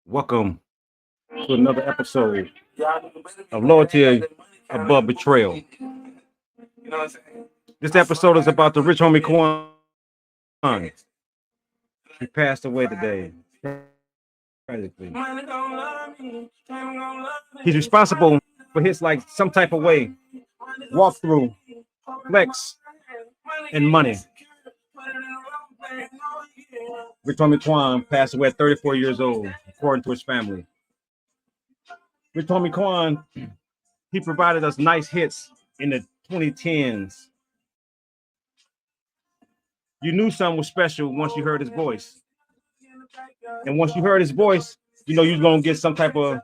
Welcome to another episode of Loyalty Above Betrayal. This episode is about the rich homie Quan. He passed away today, tragically. He's responsible for his some type of way walk through, flex, and money. Rich homie Quan passed away at 34 years old, according to his family. Rich homie Quan, he provided us nice hits in the 2010s. You knew something was special once you heard his voice. And once you heard his voice, you was gonna get some type of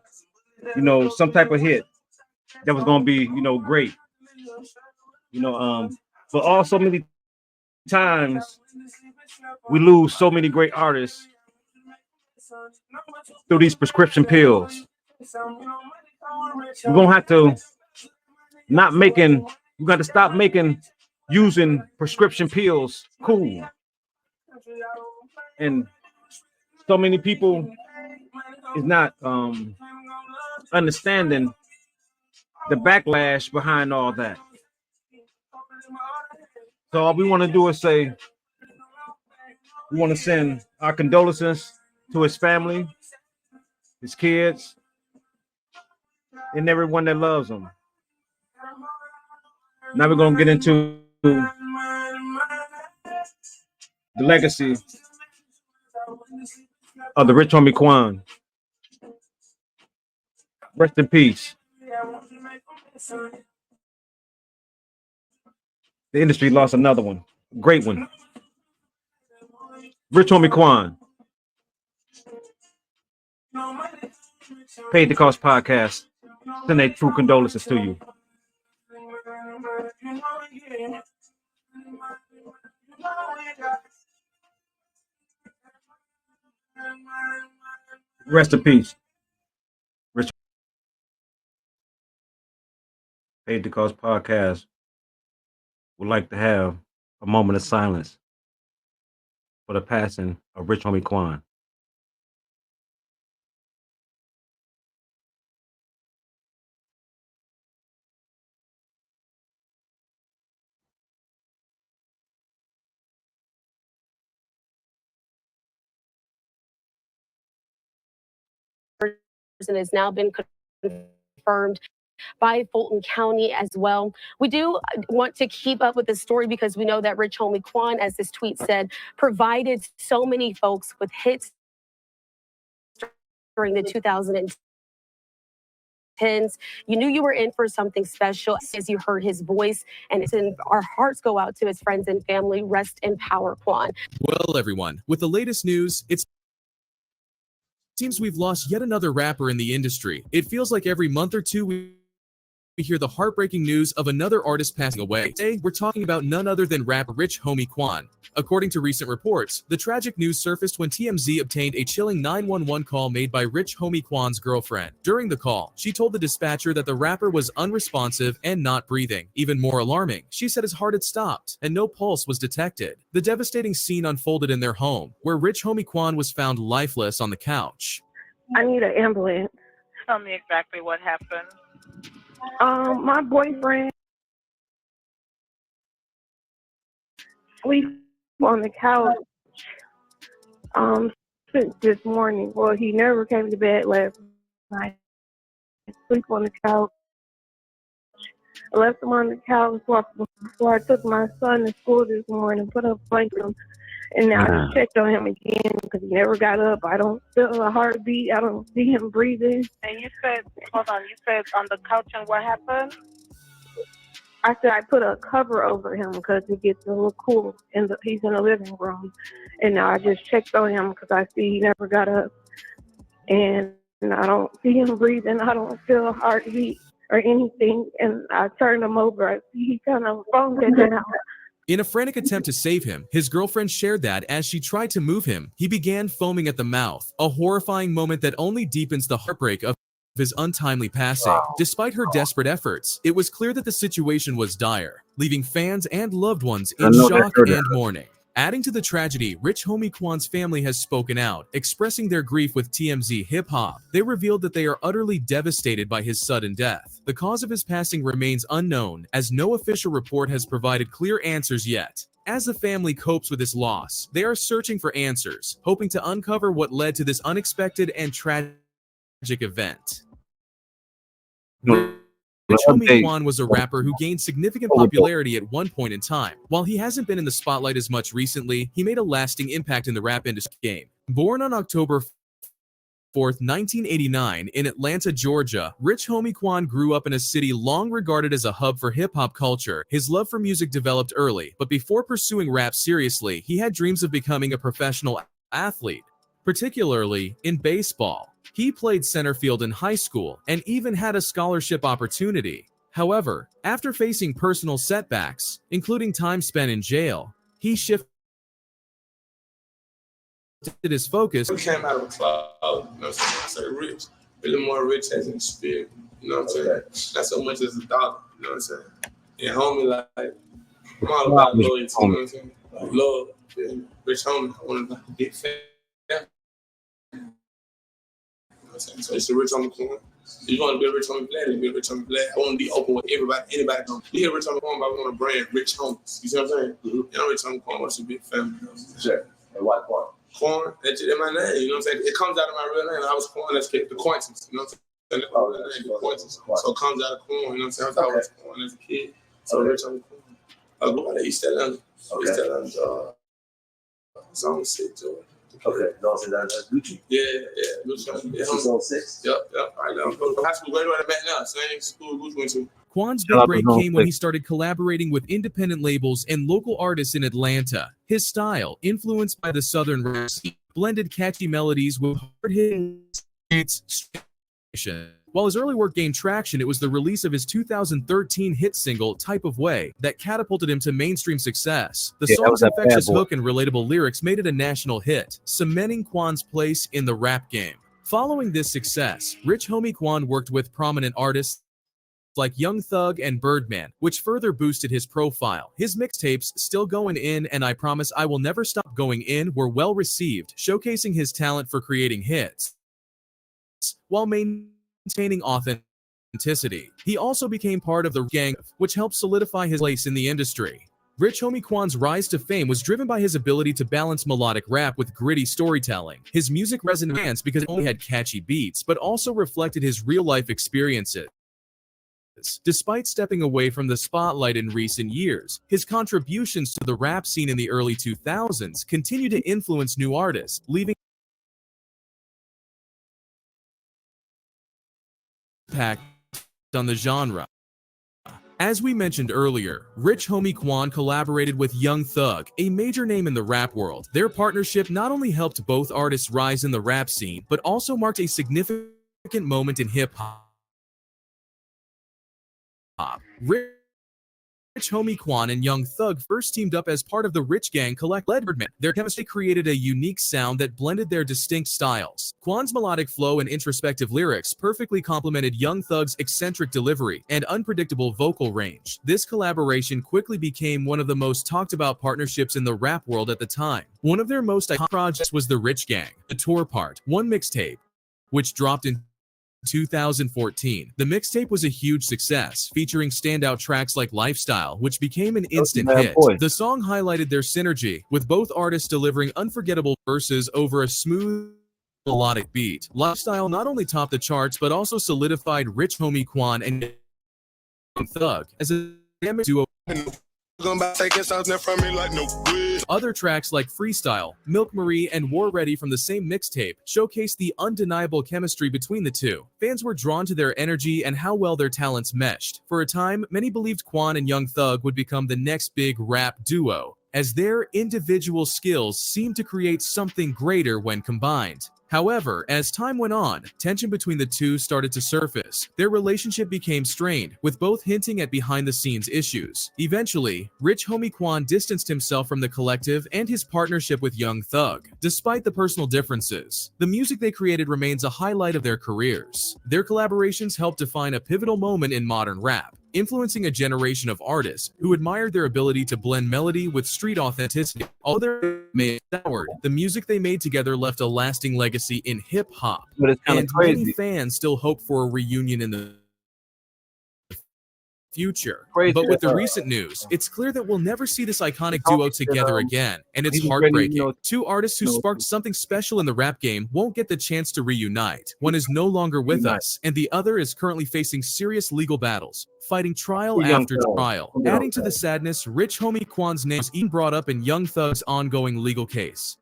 hit that was gonna be, great. But also many times we lose so many great artists through these prescription pills. We're gonna have to stop making using prescription pills cool. And so many people is not understanding the backlash behind all that. So all we want to do is say we want to send our condolences to his family, his kids, and everyone that loves him. Now we're going to get into the legacy of the rich homie Quan. Rest in peace. The industry lost another one. Great one. Rich homie Quan. Paid the Cost podcast. Send their true condolences to you. Rest in peace. Rich. Paid the Cost podcast would like to have a moment of silence for the passing of rich homie Quan. And has now been confirmed by Fulton County as well. We do want to keep up with the story because we know that rich homie Quan, as this tweet said, provided so many folks with hits during the 2010s. You knew you were in for something special as you heard his voice, and our hearts go out to his friends and family. Rest in power, Quan. Well, everyone, with the latest news, it seems we've lost yet another rapper in the industry. It feels like every month or two we hear the heartbreaking news of another artist passing away. Today, we're talking about none other than rapper rich homie Quan. According to recent reports, the tragic news surfaced when TMZ obtained a chilling 911 call made by rich homie Quan's girlfriend. During the call, she told the dispatcher that the rapper was unresponsive and not breathing. Even more alarming, she said his heart had stopped and no pulse was detected. The devastating scene unfolded in their home, where rich homie Quan was found lifeless on the couch. I need an ambulance. Tell me exactly what happened. My boyfriend sleep on the couch since this morning. Well, he never came to bed last night. Sleep on the couch. I left him on the couch before I took my son to school this morning, put up a blanket on him, and now I just checked on him again because he never got up. I don't feel a heartbeat. I don't see him breathing. And you said, hold on, you said on the couch, and what happened? I said I put a cover over him because it gets a little cool, and he's in the living room. And now I just checked on him because I see he never got up. And I don't see him breathing. I don't feel a heartbeat or anything. And I turned him over. I see he kind of phone down. In a frantic attempt to save him, his girlfriend shared that as she tried to move him, he began foaming at the mouth, a horrifying moment that only deepens the heartbreak of his untimely passing. Despite her desperate efforts, it was clear that the situation was dire, leaving fans and loved ones in shock and mourning. Adding to the tragedy, Rich Homie Quan's family has spoken out, expressing their grief with TMZ Hip Hop. They revealed that they are utterly devastated by his sudden death. The cause of his passing remains unknown, as no official report has provided clear answers yet. As the family copes with this loss, they are searching for answers, hoping to uncover what led to this unexpected and tragic event. Rich Homie Quan was a rapper who gained significant popularity at one point in time. While he hasn't been in the spotlight as much recently, he made a lasting impact in the rap industry game. Born on October 4th, 1989, in Atlanta, Georgia, Rich Homie Quan grew up in a city long regarded as a hub for hip-hop culture. His love for music developed early, but before pursuing rap seriously, he had dreams of becoming a professional athlete, particularly in baseball. He played center field in high school and even had a scholarship opportunity. However, after facing personal setbacks, including time spent in jail, he shifted his focus. We came out of a cloud, you know what I'm saying? I say rich, really more rich as in spirit, you know what I'm saying? Not so much as a dollar, you know what I'm saying? And homie, like, I'm all about loyalty, you know what I'm saying? Love, yeah. Rich homie, I want to like, get fat. So it's a rich homie Quan. You want to be a rich homie black, be a rich homie black. I want to be open with everybody, anybody. You hear rich homie Quan, but I want to brand rich homies. You see what I'm saying? Mm-hmm. You know, rich homie Quan wants to be a family. Sure. And why Quan? Quan, that's my name. You know what I'm saying? It comes out of my real name. I was Quan, that's the Quantities. You know what I'm saying? That's my real name, the Quantities. So it comes out of Quan. You know what I'm saying? I thought I was Quan as a kid. So rich homie Quan. I go out there, East Atlanta. East Atlanta. It's on 6, Georgia. Okay, no, so that's Gucci. Yeah, Gucci. Yeah, This is on 6? Yep. Right now, I'm going to high school, graduated back now. Same school Gucci went to. Quan's big break came when he started collaborating with independent labels and local artists in Atlanta. His style, influenced by the southern rap scene, blended catchy melodies with hard-hitting hits. While his early work gained traction, it was the release of his 2013 hit single, Type of Way, that catapulted him to mainstream success. The song's infectious hook and relatable lyrics made it a national hit, cementing Quan's place in the rap game. Following this success, Rich Homie Quan worked with prominent artists like Young Thug and Birdman, which further boosted his profile. His mixtapes, Still Going In and I Promise I Will Never Stop Going In, were well received, showcasing his talent for creating hits while maintaining authenticity. He also became part of the gang, which helped solidify his place in the industry. Rich Homie Quan's rise to fame was driven by his ability to balance melodic rap with gritty storytelling. His music resonated because it only had catchy beats, but also reflected his real-life experiences. Despite stepping away from the spotlight in recent years, his contributions to the rap scene in the early 2000s continue to influence new artists, leaving impact on the genre. As we mentioned earlier, Rich Homie Quan collaborated with Young Thug, a major name in the rap world. Their partnership not only helped both artists rise in the rap scene, but also marked a significant moment in hip-hop. Rich Homie Quan and Young Thug first teamed up as part of the Rich Gang led Birdman. Their chemistry created a unique sound that blended their distinct styles. Quan's melodic flow and introspective lyrics perfectly complemented Young Thug's eccentric delivery and unpredictable vocal range. This collaboration quickly became one of the most talked about partnerships in the rap world at the time. One of their most iconic projects was the Rich Gang, the Tour Part 1 mixtape, which dropped in 2014. The mixtape was a huge success, featuring standout tracks like Lifestyle, which became an instant hit. The song highlighted their synergy, with both artists delivering unforgettable verses over a smooth, melodic beat. Lifestyle not only topped the charts, but also solidified Rich Homie Quan and Young Thug as a dynamic duo. Other tracks like Freestyle, Milk Marie, and War Ready from the same mixtape showcased the undeniable chemistry between the two. Fans were drawn to their energy and how well their talents meshed. For a time, many believed Quan and Young Thug would become the next big rap duo, as their individual skills seemed to create something greater when combined. However, as time went on, tension between the two started to surface. Their relationship became strained, with both hinting at behind-the-scenes issues. Eventually, Rich Homie Quan distanced himself from the collective and his partnership with Young Thug. Despite the personal differences, the music they created remains a highlight of their careers. Their collaborations helped define a pivotal moment in modern rap. influencing a generation of artists who admired their ability to blend melody with street authenticity. Although they may have soured, the music they made together left a lasting legacy in hip-hop, But it's kind of and many crazy. fans still hope for a reunion in the future. Crazy But with that, the recent news, it's clear that we'll never see this iconic Tommy duo said, together again, and it's he was ready, heartbreaking. Two artists who you know, sparked something special in the rap game won't get the chance to reunite. One is no longer with Reunite. us, and the other is currently facing serious legal battles, fighting trial Two young after thugs. trial. Two young Adding to the sadness, Rich Homie Quan's name was even brought up in Young Thug's ongoing legal case.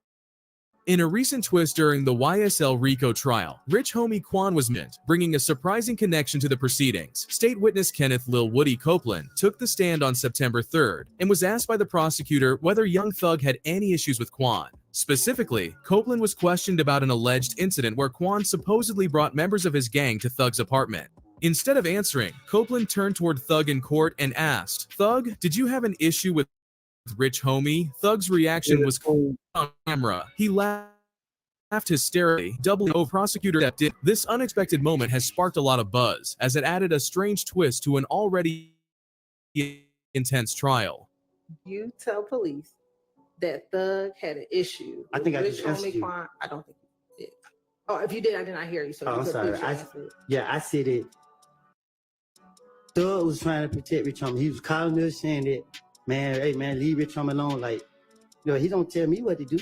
In a recent twist during the YSL RICO trial, Rich Homie Quan was mentioned, bringing a surprising connection to the proceedings. State witness Kenneth Lil Woody Copeland took the stand on September 3rd and was asked by the prosecutor whether Young Thug had any issues with Quan. Specifically, Copeland was questioned about an alleged incident where Quan supposedly brought members of his gang to Thug's apartment. Instead of answering, Copeland turned toward Thug in court and asked, "Thug, did you have an issue with Rich Homie?" Thug's reaction was on camera. He laughed hysterically. O prosecutor stepped in. This unexpected moment has sparked a lot of buzz, as it added a strange twist to an already intense trial. You tell police that Thug had an issue. I think I Rich just asked Homie you. Quan. I don't think you did. Oh, if you did, I did not hear you. So Oh, you I'm could sorry. please answer it. Yeah, I said it. Thug was trying to protect Rich Homie. He was calling us saying that, man, hey man, leave Rich Homie alone. Like, he don't tell me what to do.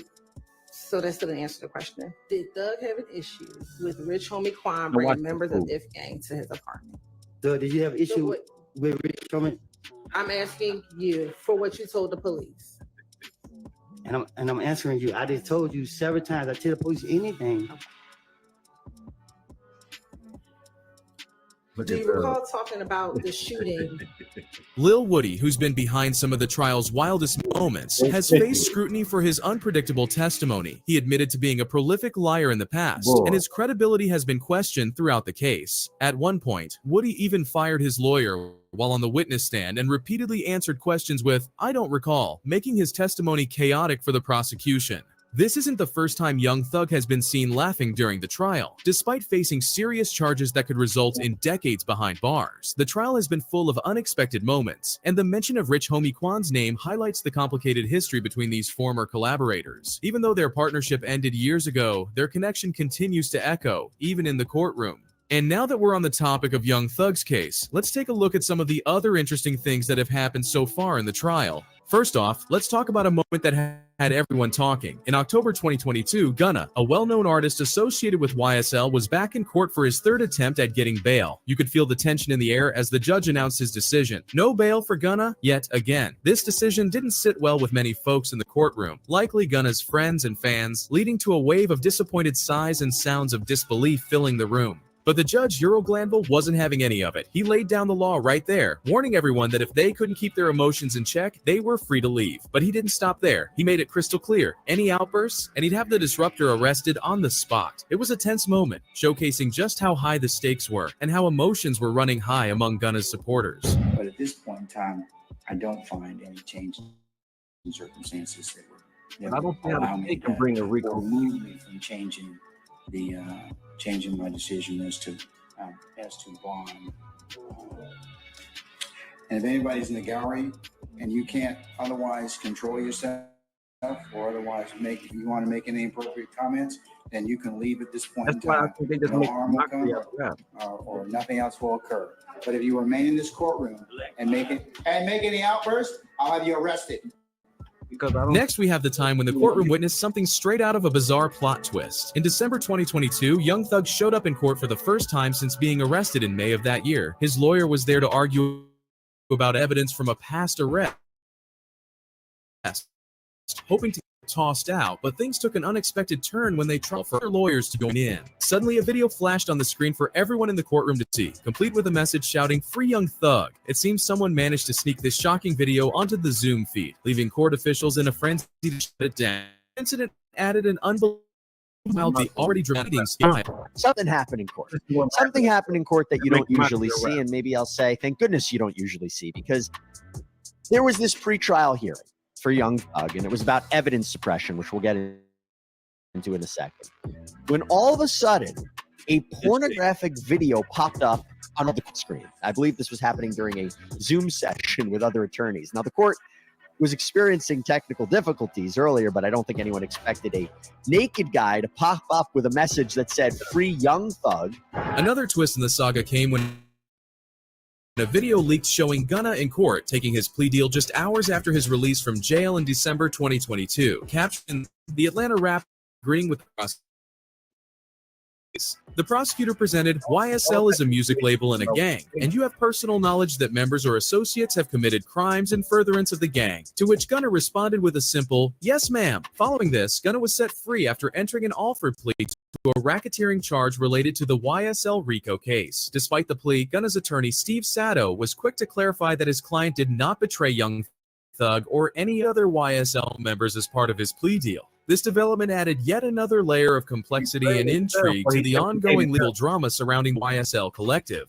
So that still didn't answer the question. Did Thug have an issue with Rich Homie Quan watch bringing the members of food. If Gang to his apartment? Thug, did you have an So issue what, with Rich Homie? I'm asking you for what you told the police. And I'm answering you. I just told you several times. I tell the police anything. Look Do at you the- recall talking about the shooting? Lil Woody, who's been behind some of the trial's wildest moments, has faced scrutiny for his unpredictable testimony. He admitted to being a prolific liar in the past, and his credibility has been questioned throughout the case. At one point, Woody even fired his lawyer while on the witness stand and repeatedly answered questions with, "I don't recall," making his testimony chaotic for the prosecution. This isn't the first time Young Thug has been seen laughing during the trial. Despite facing serious charges that could result in decades behind bars, the trial has been full of unexpected moments, and the mention of Rich Homie Quan's name highlights the complicated history between these former collaborators. Even though their partnership ended years ago, their connection continues to echo, even in the courtroom. And now that we're on the topic of Young Thug's case, let's take a look at some of the other interesting things that have happened so far in the trial. First off, let's talk about a moment that had everyone talking. In October 2022, Gunna, a well-known artist associated with YSL, was back in court for his third attempt at getting bail. You could feel the tension in the air as the judge announced his decision. No bail for Gunna yet again. This decision didn't sit well with many folks in the courtroom, likely Gunna's friends and fans, leading to a wave of disappointed sighs and sounds of disbelief filling the room. But the judge, Euro Glanville, wasn't having any of it. He laid down the law right there, warning everyone that if they couldn't keep their emotions in check, they were free to leave. But he didn't stop there. He made it crystal clear. Any outbursts, and he'd have the disruptor arrested on the spot. It was a tense moment, showcasing just how high the stakes were and how emotions were running high among Gunna's supporters. But at this point in time, I don't find any change in circumstances that I don't think allow me they can bring a RICO. or move me from changing my decision as to bond. And if anybody's in the gallery and you can't otherwise control yourself or otherwise if you want to make any appropriate comments, then you can leave at this point That's in why I time. think they just No make harm will come mockery. or nothing else will occur. But if you remain in this courtroom and make any outbursts, I'll have you arrested. Because I don't. Next, we have the time when the courtroom witnessed something straight out of a bizarre plot twist. In December 2022, Young Thug showed up in court for the first time since being arrested in May of that year. His lawyer was there to argue about evidence from a past arrest, hoping to get tossed out, but things took an unexpected turn when they tried for lawyers to join in. Suddenly, a video flashed on the screen for everyone in the courtroom to see, complete with a message shouting, "Free Young Thug." It seems someone managed to sneak this shocking video onto the Zoom feed, leaving court officials in a frenzy to shut it down. The incident added an unbelievable the already dramatic style. Something happened in court. Something happened in court that you don't usually see, and maybe I'll say, thank goodness you don't usually see, because there was this pre-trial hearing for Young Thug, and it was about evidence suppression, which we'll get into in a second. When all of a sudden, a pornographic video popped up on the screen. I believe this was happening during a Zoom session with other attorneys. Now, the court was experiencing technical difficulties earlier, but I don't think anyone expected a naked guy to pop up with a message that said, "Free Young Thug." Another twist in the saga came when a video leaked showing Gunna in court taking his plea deal just hours after his release from jail in December 2022, capturing the Atlanta rapper agreeing with the prosecutor. The prosecutor presented, YSL is a music label and a gang, and you have personal knowledge that members or associates have committed crimes in furtherance of the gang, to which Gunna responded with a simple, yes ma'am. Following this, Gunna was set free after entering an Alford plea to a racketeering charge related to the YSL RICO case. Despite the plea, Gunna's attorney Steve Sato was quick to clarify that his client did not betray Young Thug or any other YSL members as part of his plea deal. This development added yet another layer of complexity and intrigue to the ongoing legal drama surrounding YSL Collective.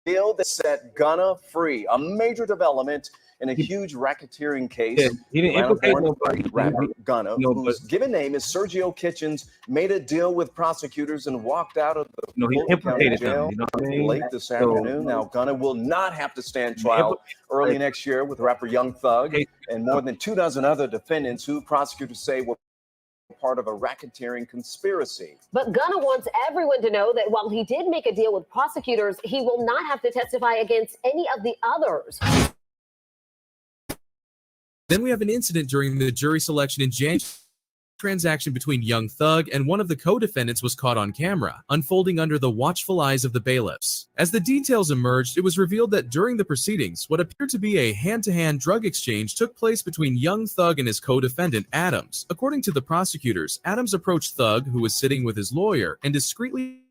Deal that set Gunna free, a major development in a huge racketeering case. Yeah, he didn't implicate nobody. Rapper Gunna, whose given name is Sergio Kitchens, made a deal with prosecutors and walked out of the he Fulton County implicated jail them, you know what I mean? late this afternoon. Now Gunna will not have to stand trial early next year with rapper Young Thug and more than 24 other defendants who prosecutors say were part of a racketeering conspiracy. But Gunna wants everyone to know that while he did make a deal with prosecutors, he will not have to testify against any of the others. Then we have an incident during the jury selection in January. Transaction between Young Thug and one of the co-defendants was caught on camera, unfolding under the watchful eyes of the bailiffs. As the details emerged, it was revealed that during the proceedings, what appeared to be a hand-to-hand drug exchange took place between Young Thug and his co-defendant, Adams. According to the prosecutors, Adams approached Thug, who was sitting with his lawyer, and discreetly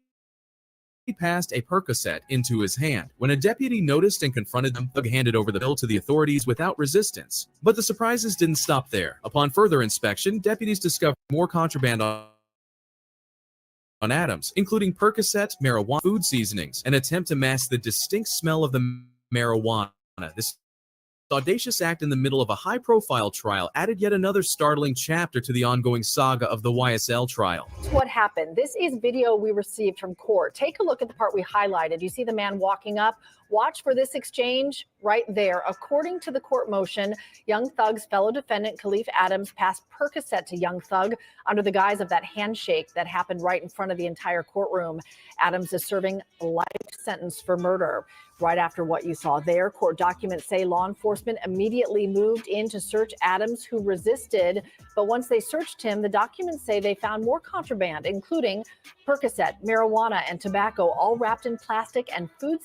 passed a Percocet into his hand. When a deputy noticed and confronted them, Thug handed over the bill to the authorities without resistance. But the surprises didn't stop there. Upon further inspection, deputies discovered more contraband on Adams, including Percocet, marijuana, food seasonings, an attempt to mask the distinct smell of the marijuana. This audacious act in the middle of a high-profile trial added yet another startling chapter to the ongoing saga of the YSL trial. What happened? This is video we received from court. Take a look at the part we highlighted. You see the man walking up. Watch for this exchange right there. According to the court motion, Young Thug's fellow defendant, Khalif Adams, passed Percocet to Young Thug under the guise of that handshake that happened right in front of the entire courtroom. Adams is serving a life sentence for murder. Right after what you saw there, court documents say law enforcement immediately moved in to search Adams, who resisted. But once they searched him, the documents say they found more contraband, including Percocet, marijuana, and tobacco, all wrapped in plastic and food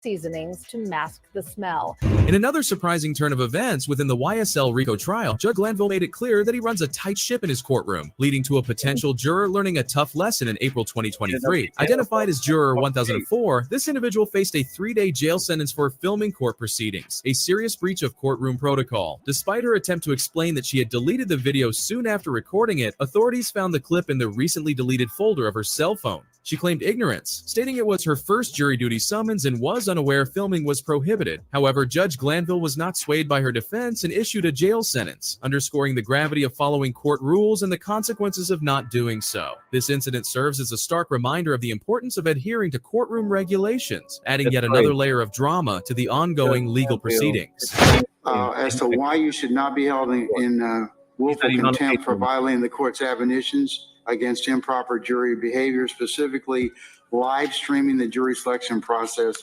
seasonings to mask the smell. In another surprising turn of events within the YSL RICO trial, Judge Glanville made it clear that he runs a tight ship in his courtroom, leading to a potential juror learning a tough lesson in April 2023. Identified as Juror 1004, this individual faced a 3-day jail sentence for filming court proceedings, a serious breach of courtroom protocol. Despite her attempt to explain that she had deleted the video soon after recording it, authorities found the clip in the recently deleted folder of her cell phone. She claimed ignorance, stating it was her first jury duty summons and was unaware filming was prohibited. However, Judge Glanville was not swayed by her defense and issued a jail sentence, underscoring the gravity of following court rules and the consequences of not doing so. This incident serves as a stark reminder of the importance of adhering to courtroom regulations, adding yet another layer of drama to the ongoing legal proceedings. As to why you should not be held in willful contempt for violating the court's admonitions against improper jury behavior, specifically live streaming the jury selection process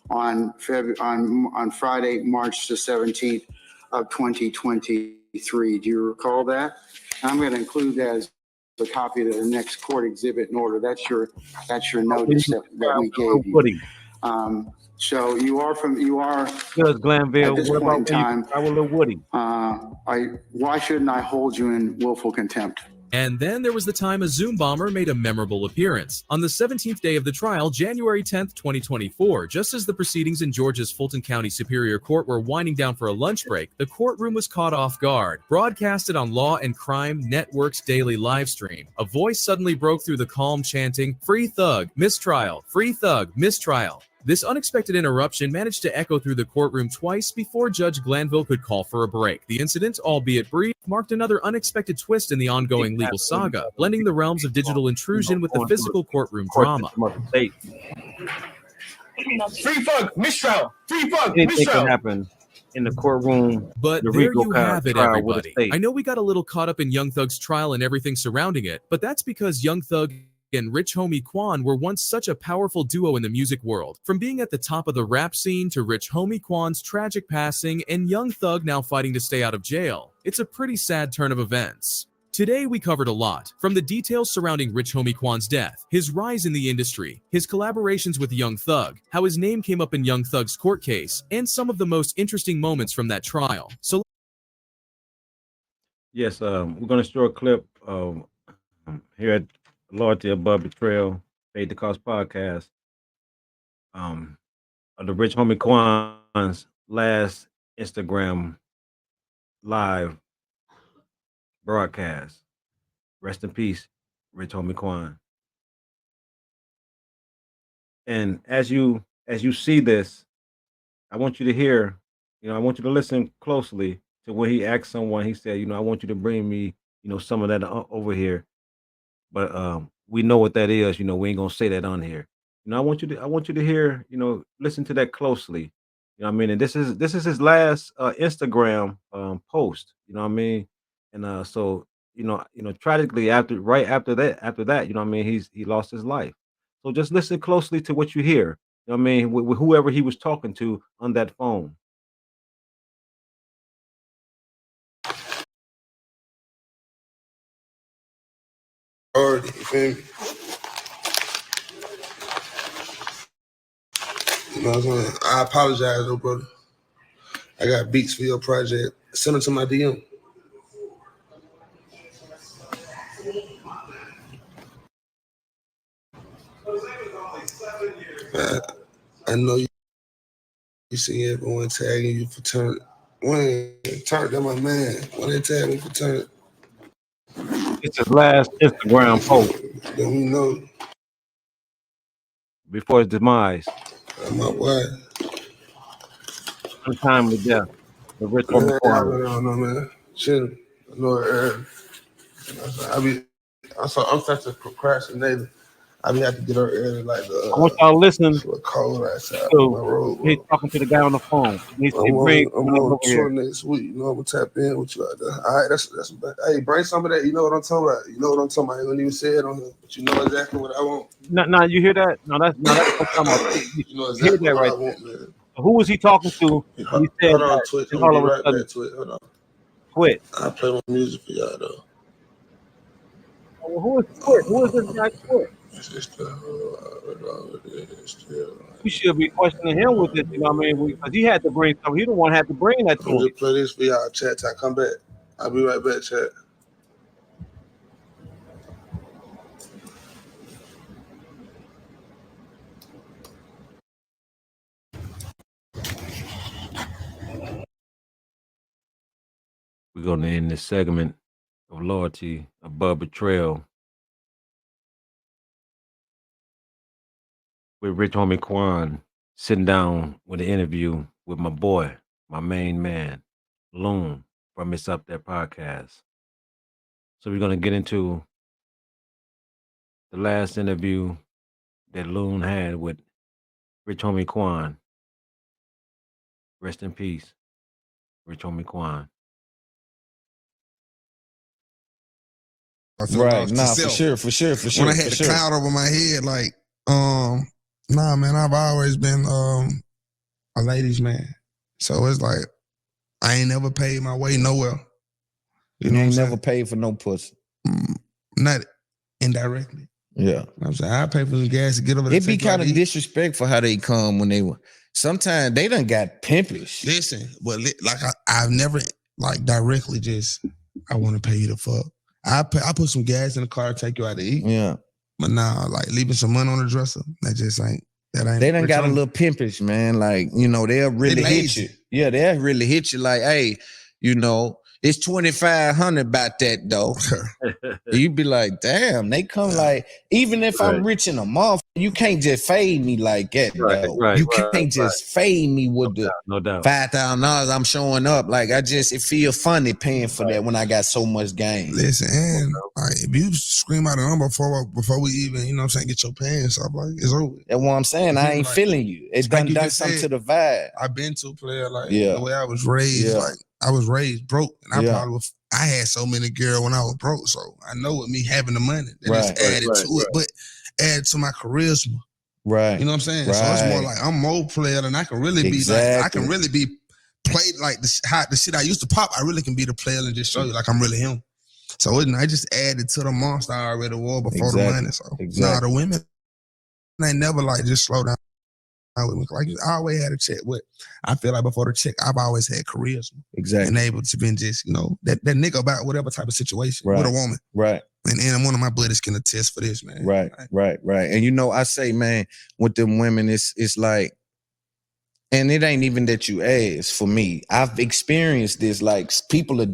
on Friday, March the 17th of 2023. Do you recall that? I'm going to include that as a copy of the next court exhibit in order. That's your notice that we gave you. So you are Judge Glanville. at this What point in about time. our little Woody? Why shouldn't I hold you in willful contempt? And then there was the time a Zoom bomber made a memorable appearance. On the 17th day of the trial, January 10th, 2024, just as the proceedings in Georgia's Fulton County Superior Court were winding down for a lunch break, the courtroom was caught off guard. Broadcasted on Law and Crime Network's daily live stream, a voice suddenly broke through the calm chanting, "Free Thug, mistrial, free Thug, mistrial." This unexpected interruption managed to echo through the courtroom twice before Judge Glanville could call for a break. The incident, albeit brief, marked another unexpected twist in the ongoing legal saga, blending the realms of digital intrusion with the physical courtroom drama. Free fuck, mistrial. Free fuck, Anything can mistrial. happen in the courtroom. But The there RICO you have it, trial with the everybody. state. I know we got a little caught up in Young Thug's trial and everything surrounding it, but that's because Young Thug and Rich Homie Quan were once such a powerful duo in the music world. From being at the top of the rap scene to Rich Homie Quan's tragic passing and Young Thug now fighting to stay out of jail, it's a pretty sad turn of events. Today we covered a lot, from the details surrounding Rich Homie Quan's death, his rise in the industry, his collaborations with Young Thug, how his name came up in Young Thug's court case, and some of the most interesting moments from that trial. So Yes, we're gonna show a clip here at Loyalty Above Betrayal, Paid the Cost podcast. Of the Rich Homie Quan's last Instagram live broadcast. Rest in peace, Rich Homie Quan. And as you see this, I want you to hear, I want you to listen closely to when he asked someone. He said, I want you to bring me, some of that over here. But we know what that is. We ain't gonna say that on here. I want you to hear, listen to that closely. You know what I mean? And this is his last Instagram post. You know what I mean? And so tragically right after that, you know what I mean, he lost his life. So just listen closely to what you hear. You know what I mean, with whoever he was talking to on that phone. Already, you feel me? You know what I'm saying? I apologize though, brother. I got beats for your project. Send them to my DM. I know you see everyone tagging you for turn. When turn to my man. When they tag me for turn. It's his last Instagram post. Then we know. Before his demise. My wife. Untimely death. The Rich Homie Quan. I don't know, man. Chill. I know I'm such a procrastinator. I be have to get her early like the. I want y'all to listen. Cold outside So, my road. he's talking to the guy on the phone. I'm on tour next week. You know, I'm gonna tap in with you out there. All right, that's hey, bring some of that. You know what I'm talking about. You know what I'm talking about. I ain't even say it on here, but you know exactly what I want. No, you hear that? No, that's what I'm talking about. You know exactly that what right I want, man. Who was he talking to? He said, hold on, Twitch. I'm gonna be right back, Twitch. Hold on. Quit. I play my music for y'all though. Well, who is Quit? Who is this guy Quit? We should be questioning him with this, you know what I mean? Because he had to bring something. He the one had to bring that to him. Just play this for y'all, chat. I come back. I'll be right back, chat. We're going to end this segment of Loyalty Above Betrayal with Rich Homie Quan sitting down with an interview with my boy, my main man, Loon, from It's Up There podcast. So we're going to get into the last interview that Loon had with Rich Homie Quan. Rest in peace, Rich Homie Quan. Right, nah, for sure. When I had the cloud over my head, like, nah, man, I've always been a ladies' man. So it's like, I ain't never paid my way nowhere. You ain't never paid for no pussy. Not indirectly. Yeah. You know what I'm saying? I pay for some gas to get over there. It be kind of disrespectful how they come when they were. Sometimes they done got pimpish. Listen, but like I've never like directly just, I want to pay you the fuck. I put some gas in the car, take you out to eat. Yeah. But now, like leaving some money on the dresser, that just ain't. They done got a little pimpish, man. Like, they'll really hit you. Yeah, they'll really hit you like, hey, you it's 2,500 about that though. You be like, damn, they come like, even if I'm rich in a month, you can't just fade me like that though. You can't just fade me with the no doubt. $5,000 I'm showing up. Like it feel funny paying for that when I got so much game. Listen, and like, if you scream out a number before we even, you know what I'm saying, get your pants up, like, it's over. That's what I'm saying. I ain't like, feeling you. It done something to the vibe. I've been to a player, like, the way I was raised, like, I was raised broke, and I had so many girls when I was broke, so I know with me having the money, that just added to it, but added to my charisma. Right. You know what I'm saying? So it's more like I'm more player than I can really be. Like, I can really be played like the shit I used to pop. I really can be the player and just show you like I'm really him. So I just added to the monster I already wore before the money. So nah, the women, they never like just slow down with me. Like, I always had a check. What I feel like before the check, I've always had charisma. Exactly. And able to be just, you know, that nigga about whatever type of situation with a woman. Right. And one of my buddies can attest for this, man. Right. And you know, I say, man, with them women, it's like, and it ain't even that you ask for me. I've experienced this, like people are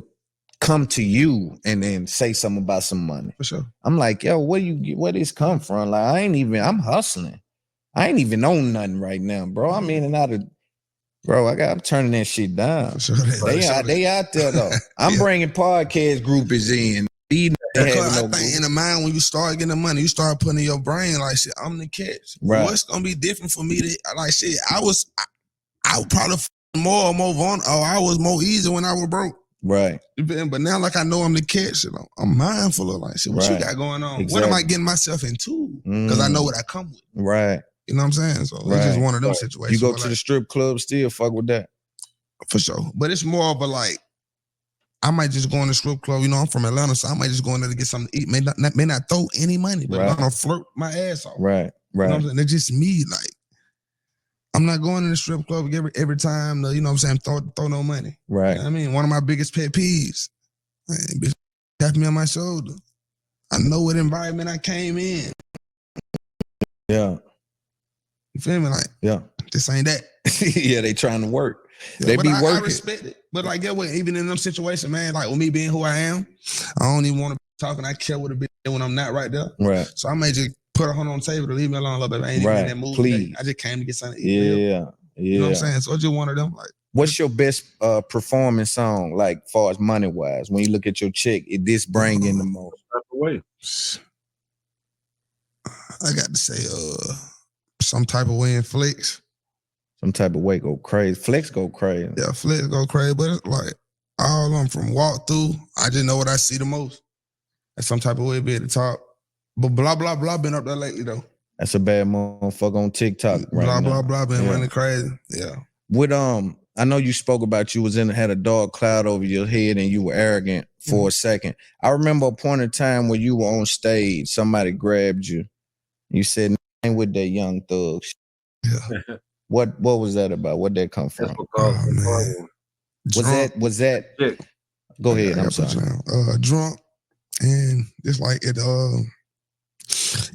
come to you and then say something about some money. For sure. I'm like, yo, where this come from? Like, I'm hustling. I ain't even own nothing right now, bro. I'm in and out of, bro. I'm turning that shit down. Sure they out there though. I'm bringing podcast groupies in. I think in the mind when you start getting the money, you start putting in your brain like, shit, I'm the catch. Right. What's gonna be different for me to like, shit? I was probably more vulnerable. I was more easy when I was broke. Right. But now, like, I know I'm the catch. You know, I'm mindful of like, shit, what you got going on? What am I getting myself into? Because I know what I come with. Right. You know what I'm saying? So it's just one of them situations. You go to the strip club, still fuck with that. For sure. But it's more of a like, I might just go in the strip club. You know, I'm from Atlanta, so I might just go in there to get something to eat. May not throw any money, but I'm gonna flirt my ass off. Right. You know what I'm saying? It's just me. Like, I'm not going in the strip club every time. You know what I'm saying? Throw no money. Right. You know what I mean, one of my biggest pet peeves. Man, bitch, tap me on my shoulder. I know what environment I came in. Yeah. You feel me? Like, this ain't that. Yeah, they trying to work. Yeah, they be working. I respect it. But like, get what? Even in them situations, man, like with me being who I am, I don't even want to be talking. I care what it be when I'm not right there. Right. So I may just put a hand on the table to leave me alone a little bit. I ain't even in that mood today. I just came to get something to eat. Yeah. You know what I'm saying? So it's just one of them. Like, what's your best performance song, like far as money wise? When you look at your chick, it this bring in the most? I got to say, some type of way in Flex. Some type of way go crazy. Flex go crazy. Yeah, Flex go crazy, but it's like all of them from walk through. I just know what I see the most. And some type of way be at the top. But blah blah blah been up there lately though. That's a bad motherfucker on TikTok right blah now. Blah blah been running crazy. Yeah. With I know you spoke about you had a dark cloud over your head and you were arrogant for a second. I remember a point in time where you were on stage, somebody grabbed you. You said, "Ain't with that young thug." Yeah. What was that about? Where'd that come from? Was that? Yeah. Go ahead. I'm sorry. Drunk, and it's like at the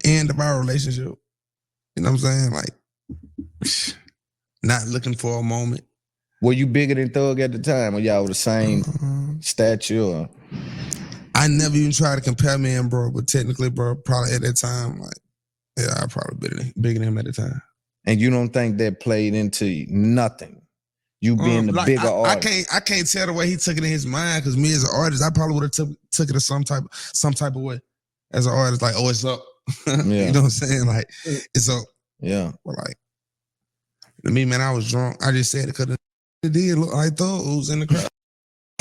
end of our relationship. You know what I'm saying? Like, not looking for a moment. Were you bigger than Thug at the time? Or y'all were the same stature? Or? I never even tried to compare me and bro, but technically, bro, probably at that time, like, yeah, I probably bigger than him at the time. And you don't think that played into nothing? You being the like, bigger artist. I can't tell the way he took it in his mind, because me as an artist, I probably would have took it as some type of way. As an artist, like, oh, it's up. Yeah. You know what I'm saying? Like, it's up. Yeah. But like, to me, man, I was drunk. I just said it because it did look like Thug was in the crowd.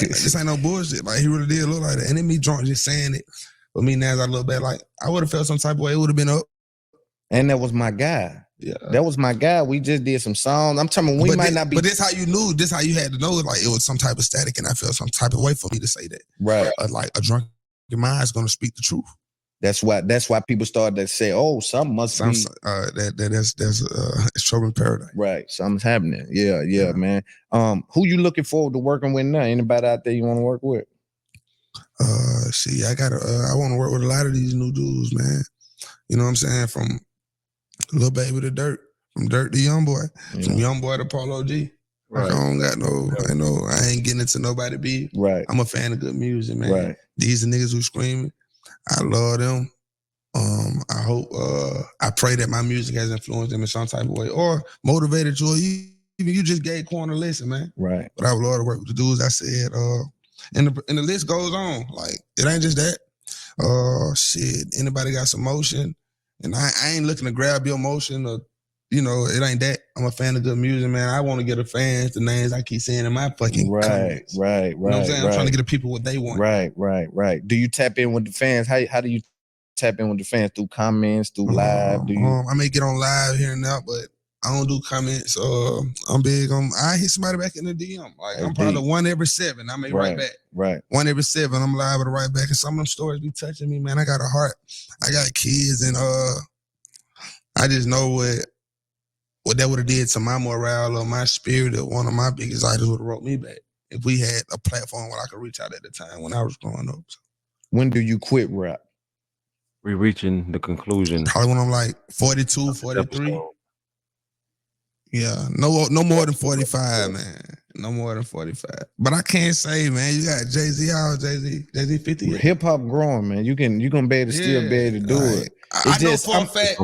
Like, this ain't no bullshit. Like, he really did look like that. And then me drunk just saying it. But me now, as I look back, like, I would have felt some type of way. It would have been up. And that was my guy. Yeah. That was my guy. We just did some songs. I'm telling you, might not be. But this how you knew. This how you had to know. Like, it was some type of static, and I felt some type of way for me to say that. Right. Like, a drunk mind is going to speak the truth. That's why people started to say, "Oh, something must be." It's trouble in paradise. Right, something's happening. Yeah, man. Who you looking forward to working with now? Anybody out there you want to work with? See, I want to work with a lot of these new dudes, man. You know what I'm saying? From Lil Baby to Dirt, from Dirt to Young Boy, from Young Boy to Polo G. Like I don't got I ain't getting into nobody beef. Right. I'm a fan of good music, man. Right. These are niggas who screaming. I love them. I hope, I pray that my music has influenced them in some type of way or motivated you, or even you just gave Quan a listen, man. Right. But I would love to work with the dudes I said, and the list goes on. Like, it ain't just that. Shit, anybody got some motion? And I ain't looking to grab your motion or, it ain't that. I'm a fan of good music, man. I want to get the fans the names I keep saying in my fucking comments. Right. You know what I'm saying? I'm trying to get the people what they want. Right. Do you tap in with the fans? How do you tap in with the fans? Through comments, through live? I may get on live here and there, but I don't do comments. I'm big on. I hit somebody back in the DM. Like I'm probably 1 every 7. I may write back. Right. 1 every 7. I'm live with a right back, and some of them stories be touching me, man. I got a heart. I got kids, and I just know what that would have did to my morale or my spirit. Or one of my biggest idols would have wrote me back if we had a platform where I could reach out at the time when I was growing up. So. When do you quit rap? We're reaching the conclusion. Probably when I'm like 42, 43. Yeah, no more than 45, man. No more than 45. But I can't say, man, you got Jay-Z, how Jay-Z 50? Hip hop growing, man. You gonna be able to still be able to do it. I know for a fact.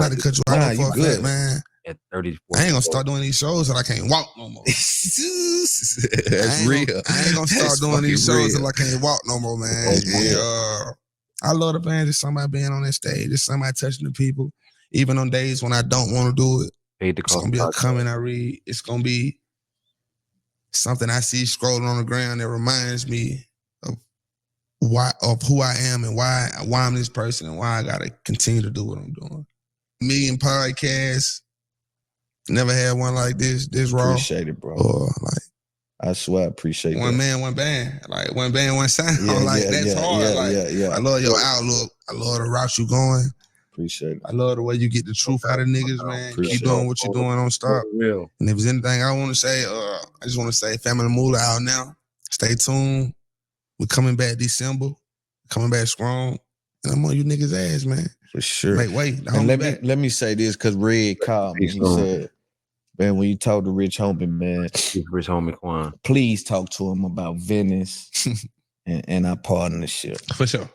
Not to cut you off, for a fact, man. At 34. I ain't gonna start doing these shows till I can't walk no more. That's real. I ain't gonna start doing these shows till I can't walk no more, man. And, I love the band. Just somebody being on that stage, just somebody touching the people. Even on days when I don't want to do it, it's gonna be a comment I read. It's gonna be something I see scrolling on the ground that reminds me of who I am and why I'm this person and why I gotta continue to do what I'm doing. Million podcasts, never had one like this raw. Appreciate it, bro. Or like I swear I appreciate one that. man, one band. Like one band, one sound. That's hard. I love your outlook. I love the route you going. Appreciate it. I love the way you get the truth out of niggas, man. Keep doing what you're doing, don't stop. Real. And if there's anything I want to say, I just want to say Family Moolah out now. Stay tuned. We're coming back December. Coming back strong. And I'm on you niggas' ass, man. For sure. Make way. And let me say this, because Red called me. He said, man, when you talk to Rich Homie, man, Rich Homie Quan, please talk to him about Venice and our partnership. For sure.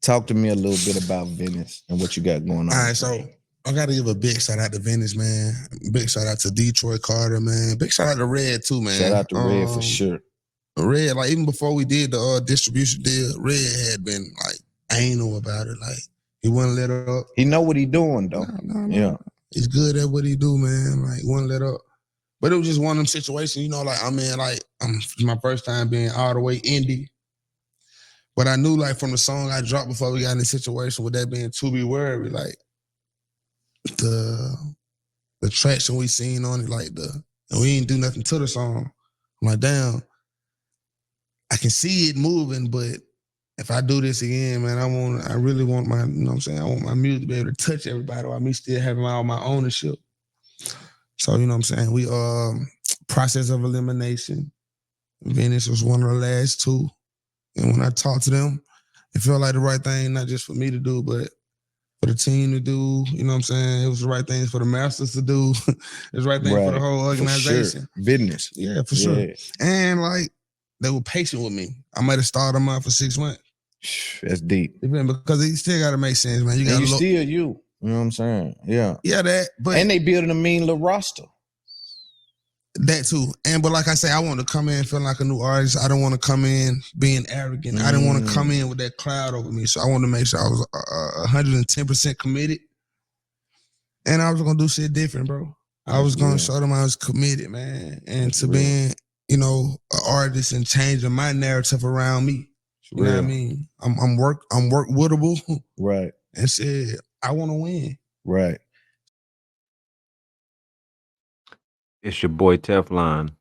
Talk to me a little bit about Venice and what you got going on. All right, so I got to give a big shout out to Venice, man. Big shout out to Detroit Carter, man. Big shout out to Red, too, man. Shout out to Red for sure. Red, like even before we did the distribution deal, Red had been like anal about it. Like he wouldn't let up. He know what he doing, though. No. Yeah. He's good at what he do, man. Like wouldn't let up. But it was just one of them situations, like it's my first time being all the way indie. But I knew like from the song I dropped before we got in the situation with that being To Be Worried, like the traction we seen on it, and we ain't do nothing to the song. I'm like, damn, I can see it moving, but if I do this again, man, I really want my, I want my music to be able to touch everybody while me still having all my ownership. So, we process of elimination. Venice was one of the last two. And when I talked to them, it felt like the right thing, not just for me to do, but for the team to do. You know what I'm saying? It was the right thing for the masters to do. It was the right thing for the whole organization. For sure. Business. Yeah, for sure. And they were patient with me. I might have started them out for 6 months. That's deep. Because it still got to make sense, man. You still you. You know what I'm saying? Yeah. Yeah, and they building a mean little roster. That too. But like I say, I want to come in feeling like a new artist. I don't want to come in being arrogant. I didn't want to come in with that cloud over me. So I wanted to make sure I was 110% committed. And I was going to do shit different, bro. I was going to show them I was committed, man. And to being, an artist and changing my narrative around me. You know what I mean? I'm work wittable. Right. And shit, I want to win. Right. It's your boy Teflon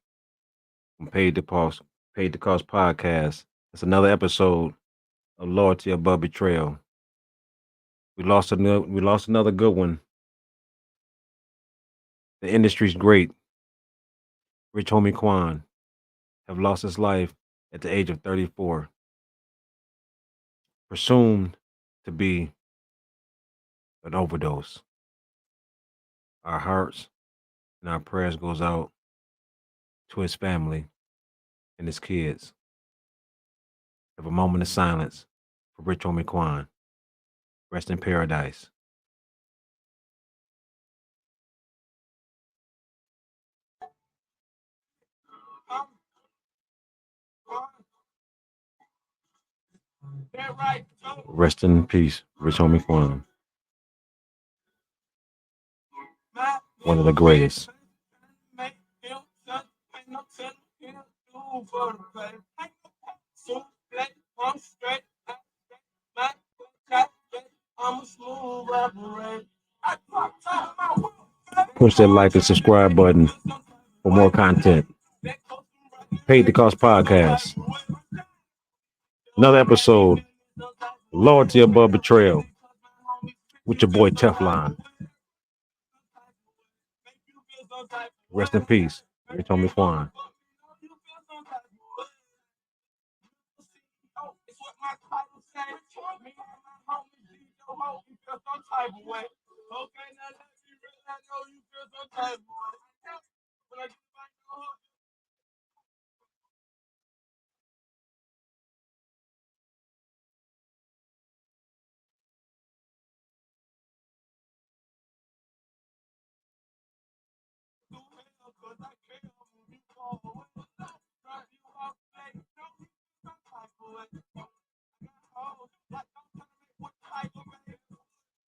from Paid to Cost podcast. It's another episode of Loyalty Above Betrayal. We lost another good one. The industry's great. Rich Homie Quan have lost his life at the age of 34. Presumed to be an overdose. Our hearts and And our prayers goes out to his family and his kids. Have a moment of silence for Rich Homie Quan. Rest in paradise. Rest in peace, Rich Homie Quan. One of the greatest. Push that like and subscribe button for more content. Paid to Cost Podcast. Another episode. Loyalty above betrayal. With your boy Teflon. Rest in peace. Rich Homie Quan.